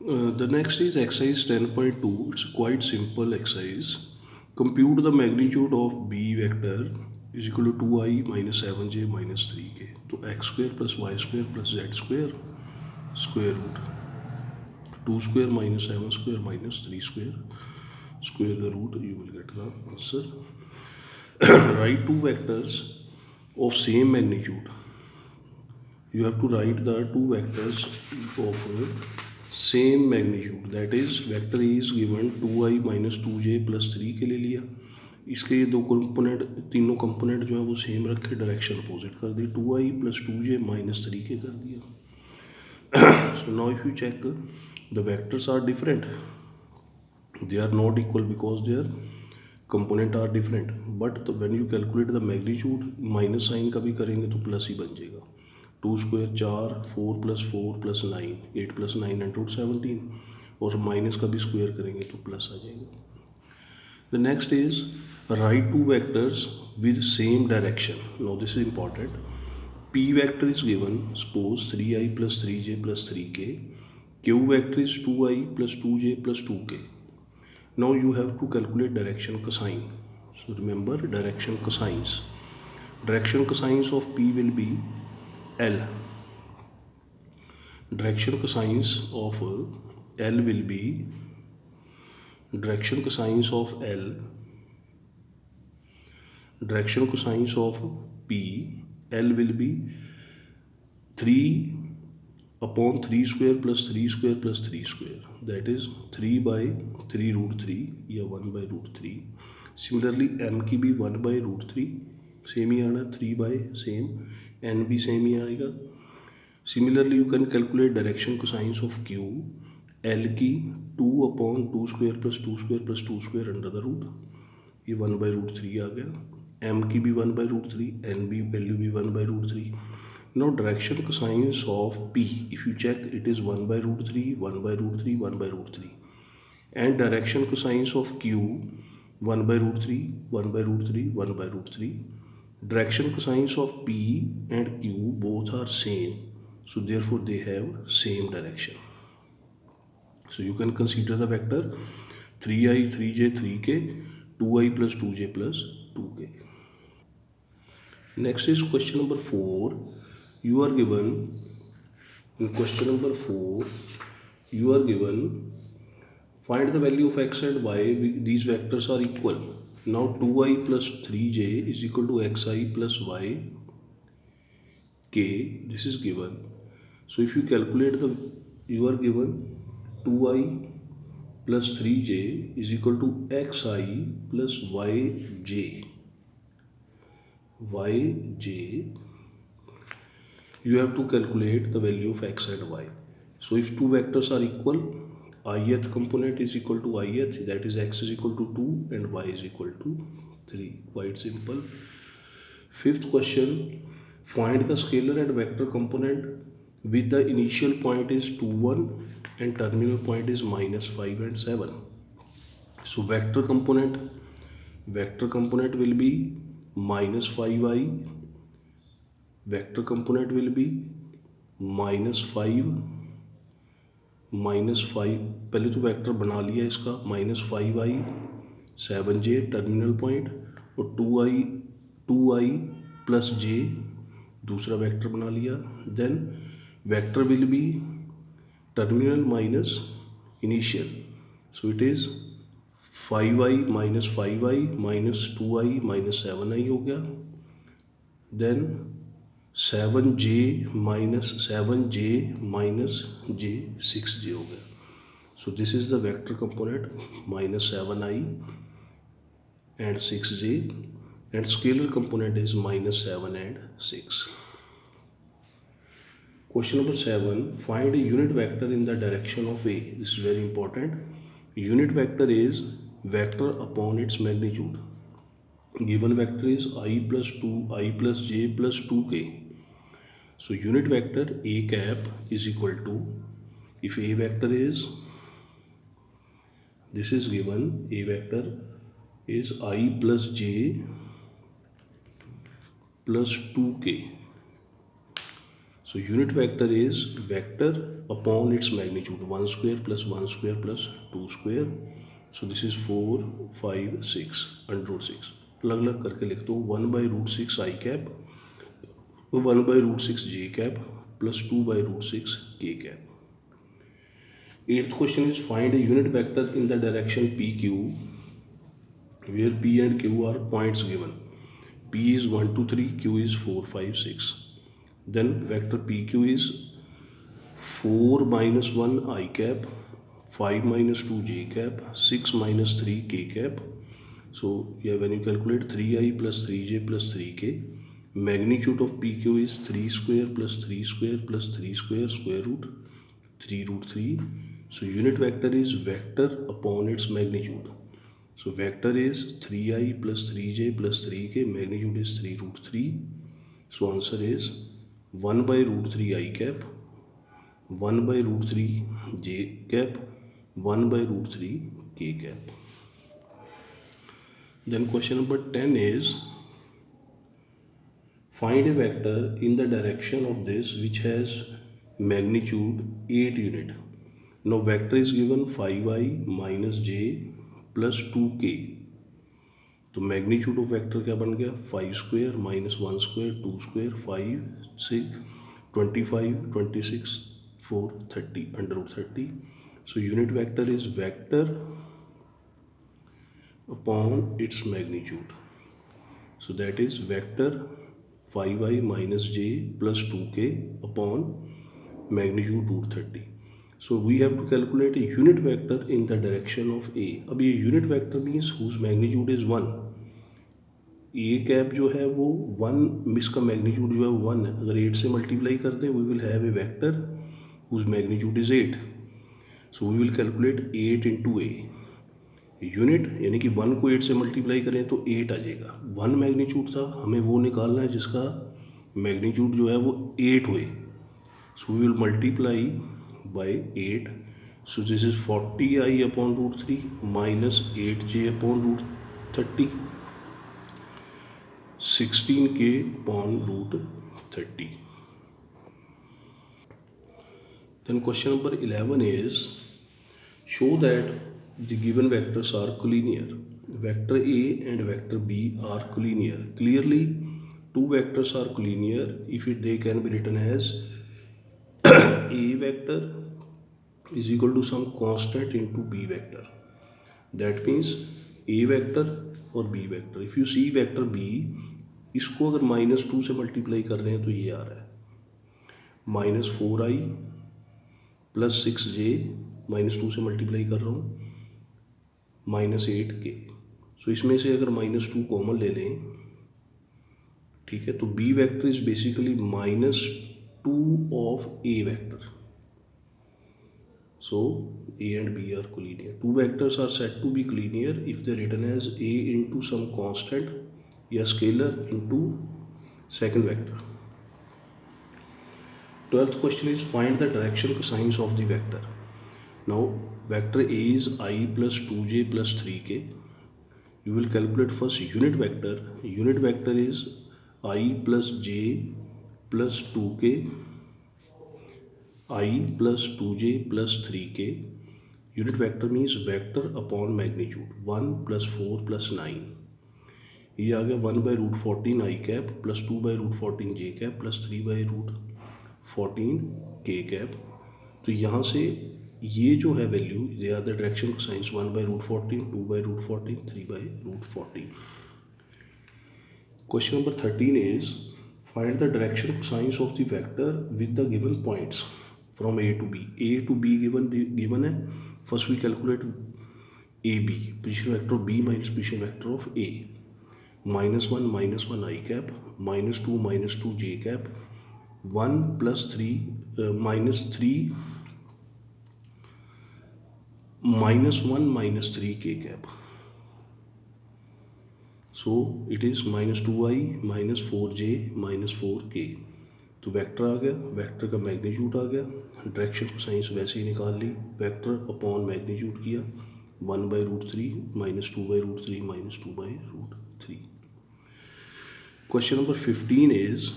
The next is exercise 10.2. It's quite simple exercise. Compute the magnitude of b vector is equal to 2i minus 7j minus 3k. So x square plus y square plus z square square root 2 square minus 7 square minus 3 square the root, you will get the answer. Write two vectors of same magnitude. You have to write the two vectors of same magnitude. That is vector A is given 2i minus 2j plus 3 के ले लिया. इसके ये दो component, तीनों component जो है वो सेम रखे, डायरेक्शन अपोजिट कर दी. 2i प्लस 2j माइनस 3 के कर दिया. So now if you check, the vectors are different. They are not equal because their component are different. But when you calculate the magnitude, minus sign का भी करेंगे तो plus ही बन जाएगा. 2 square 4, 4 plus 9, 8 plus 9 and 17, और minus का भी square करेंगे तो प्लस आ जाएगा. The next is right two vectors with same direction. Now this is important. P vector is given, suppose 3i plus 3j plus 3k. Q vector is 2i plus 2j plus 2k. Now you have to calculate direction cosine. So remember direction cosines. Direction cosines of P will be L. Direction cosines of L will be, direction cosines of L, direction cosines of P, L will be 3 upon 3 square plus 3 square plus 3 square. That is 3 by 3 root 3 या 1 by root 3. Similarly M की भी 1 by root 3 same ही आना, 3 by same, N भी same ही आएगा. Similarly you can calculate direction cosines of Q. L की 2 upon 2 square plus 2 square plus 2 square under the root, ये 1 by root 3 आ गया. M की भी 1 by root 3, N भी value भी 1 by root 3. Now direction cosines of P, if you check, it is 1 by root 3, 1 by root 3, 1 by root 3. And direction cosines of Q, 1 by root 3, 1 by root 3, 1 by root 3. Direction cosines of P and Q both are same, so therefore they have same direction. So you can consider the vector 3i 3j 3k, 2i plus 2j plus 2k. Next is question number 4. You are given, in question number 4 you are given, find the value of x and y. These vectors are equal. Now 2i plus 3j is equal to xi plus y k. This is given. So if you calculate the, you are given 2i plus 3j is equal to xi plus yj. You have to calculate the value of x and y. So if two vectors are equal, ith component is equal to ith, that is x is equal to 2 and y is equal to 3. Quite simple. Fifth question, find the scalar and vector component with the initial point is 2 1 and terminal point is minus 5 and 7. So vector component will be minus 5i, vector component will be minus 5, पहले तो vector बना लिया इसका, minus 5i 7j terminal point, और 2i plus j दूसरा vector बना लिया. Then vector will be terminal minus initial, so it is 5i minus 5i minus 2i minus 7i हो गया. Then 7j minus j 6j हो गया. So this is the vector component minus 7i and 6j, and scalar component is minus 7 and 6. Question number 7, find a unit vector in the direction of A. This is very important. Unit vector is vector upon its magnitude. Given vector is I plus 2, I plus j plus 2k. So unit vector A cap is equal to, if A vector is, this is given, A vector is I plus j plus 2k. So unit vector is vector upon its magnitude, 1 square plus 1 square plus 2 square. So this is 4, 5, 6 under root 6. अलग अलग करके लिख दो, 1 by root 6 I cap, 1 by root 6 j cap plus 2 by root 6 k cap. Eighth question is find a unit vector in the direction PQ where P and Q are points given. P is 1, 2, 3, Q is 4, 5, 6. Then vector PQ is 4 minus 1 I cap, 5 minus 2 j cap, 6 minus 3 k cap. So yeah, when you calculate 3i plus 3j plus 3k, magnitude of PQ is 3 square plus 3 square plus 3 square square root 3 root 3. So unit vector is vector upon its magnitude. So vector is 3i plus 3j plus 3k, magnitude is 3 root 3. So answer is 1 by root 3 I cap, 1 by root 3 j cap, 1 by root 3 k cap. Then question number 10 is find a vector in the direction of this which has magnitude 8 unit. Now vector is given 5i minus j plus 2k. तो magnitude of vector क्या बन गया, 5 square minus 1 square 2 square 5 6 25 26 4 30 under root 30. So unit vector is vector upon its magnitude. So that is vector 5i minus j plus 2k upon magnitude root 30. So we have to calculate a unit vector in the direction of A. अब ये unit vector means whose magnitude is 1. A cap जो है वो 1, इसका magnitude जो है वो 1 है. अगर 8 से मल्टीप्लाई करते हैं we will have a vector whose magnitude is 8. So we will calculate 8 into A. Unit यानी कि 1 को 8 से मल्टीप्लाई करें तो 8 आ जाएगा. 1 मैग्नीट्यूड था, हमें वो निकालना है जिसका मैग्नीट्यूड जो है वो 8 हुए. So we will multiply by 8. So this is 40i upon root 3 minus 8j upon root 30, 16k upon root 30. Then question number 11 is show that the given vectors are collinear. Vector A and vector B are collinear. Clearly two vectors are collinear if they can be written as A vector is equal to some constant into B vector. That means A vector और B vector. If you see vector B, इसको अगर -2 से multiply कर रहे हैं तो ये आ रहा है -4i प्लस 6j, -2 से मल्टीप्लाई कर रहा हूँ, -8k. सो इसमें से अगर -2 कॉमन ले लें, ठीक है, तो B vector is basically -2 of A vector. So A and B are collinear. Two vectors are said to be collinear if they are written as A into some constant या scalar into second vector. 12th question is find the direction cosines of the vector. Now vector A is I plus 2j plus 3k. You will calculate first unit vector. Unit vector is I plus j plus 2k, I plus 2j plus 3k. Unit vector means vector upon magnitude, 1 plus 4 plus 9. ये आ गया 1 by root 14 I cap plus 2 by root 14 j cap plus 3 by root 14 k cap. तो यहाँ से ये जो है value, they are the direction cosines 1 by root 14, 2 by root 14, 3 by root 14. Question number 13 is find the direction cosines of the vector with the given points from A to B. A to B given है. First we calculate AB, position vector of B minus position vector of A. -1 I cap, -2 j cap, 1 plus 3 -3 -1 -3 k cap. So it is -2i -4j -4k. तो vector आ गया, vector का magnitude आ गया, direction cosines वैसे ही निकाल ली, vector upon magnitude किया, 1 by root 3 -2 by root 3 -2 by root 3. Question number 15 is